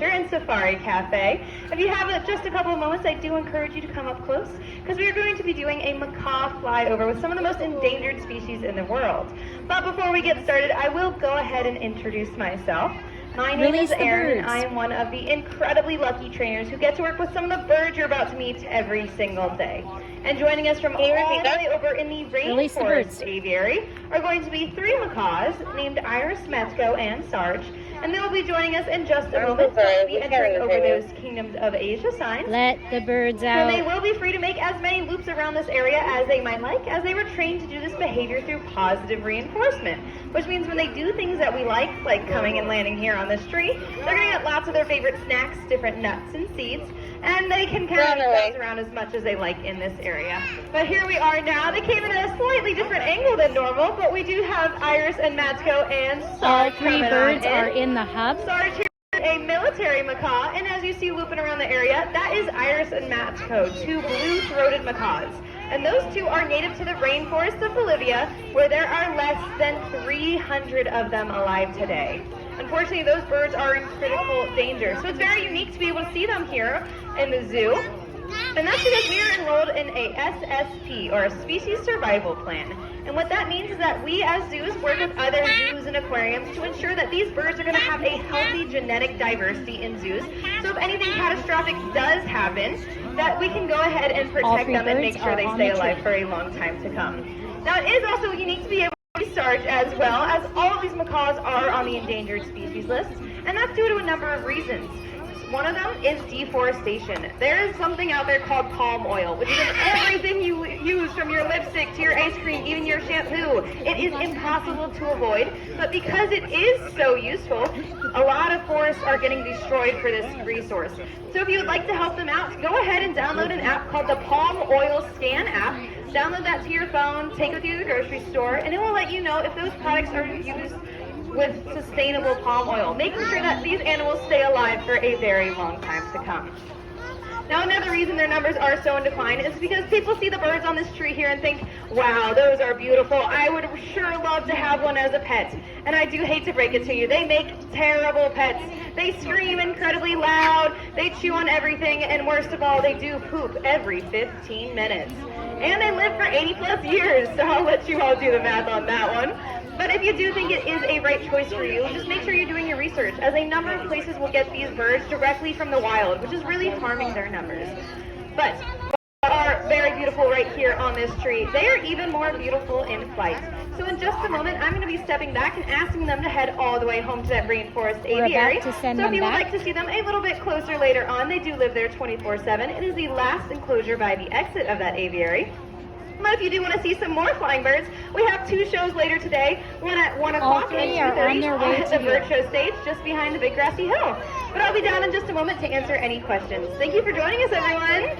Adventure and Safari Cafe. If you have just a couple of moments, I do encourage you to come up close because we are going to be doing a macaw flyover with some of the most endangered species in the world. But before we get started, I will go ahead and introduce myself. My name is Erin, and I am one of the incredibly lucky trainers who get to work with some of the birds you're about to meet every single day. And joining us from all the way over in the Rainforest Aviary are going to be 3 macaws named Iris, Macaw, and Sarge. And they will be joining us in just a moment to be entering over those Kingdoms of Asia signs. Let the birds out. So they will be free to make as many loops around this area as they might like, as they were trained to do this behavior through positive reinforcement, which means when they do things that we like coming and landing here on this tree, they're going to get lots of their favorite snacks, different nuts and seeds, and they can kind of bounce around as much as they like in this area. But here we are now. They came in at a slightly different angle than normal, but we do have Iris and Macaw and Sarge. All 3 birds are in the hub. Sarge here is a military macaw, and as you see looping around the area, that is Iris and Macaw, 2 blue-throated macaws. And those 2 are native to the rainforest of Bolivia, where there are less than 300 of them alive today. Unfortunately, those birds are in critical danger, so it's very unique to be able to see them here in the zoo. And that's because we are enrolled in a SSP, or a Species Survival Plan. And what that means is that we as zoos work with other zoos and aquariums to ensure that these birds are going to have a healthy genetic diversity in zoos. So if anything catastrophic does happen, that we can go ahead and protect them and make sure they stay alive for a long time to come. Now, it is also unique to be able to see Sarge as well, as all of these macaws are on the endangered species list, and that's due to a number of reasons. One of them is deforestation. There is something out there called palm oil, which is in everything you use, from your lipstick to your ice cream, even your shampoo. It is impossible to avoid, but because it is so useful, a lot of forests are getting destroyed for this resource. So if you would like to help them out, go ahead and download an app called the Palm Oil Scan app. Download that to your phone, take it with you to the grocery store, and it will let you know if those products are used with sustainable palm oil, making sure that these animals stay alive for a very long time to come. Now, another reason their numbers are so in decline is because people see the birds on this tree here and think, wow, those are beautiful. I would sure love to have one as a pet. And I do hate to break it to you, they make terrible pets. They scream incredibly loud, they chew on everything, and worst of all, they do poop every 15 minutes. And they live for 80 plus years, so I'll let you all do the math on that one. But if you do think it is a right choice for you, just make sure you're doing your research, as a number of places will get these birds directly from the wild, which is really harming their numbers. But they are very beautiful right here on this tree. They are even more beautiful in flight. So in just a moment, I'm going to be stepping back and asking them to head all the way home to that rainforest aviary. So if you would like to see them a little bit closer later on, they do live there 24/7. It is the last enclosure by the exit of that aviary. But if you do want to see some more flying birds, we have 2 shows later today, one at 1 o'clock and 2:30 at the bird show stage just behind the big grassy hill. But I'll be down in just a moment to answer any questions. Thank you for joining us, everyone.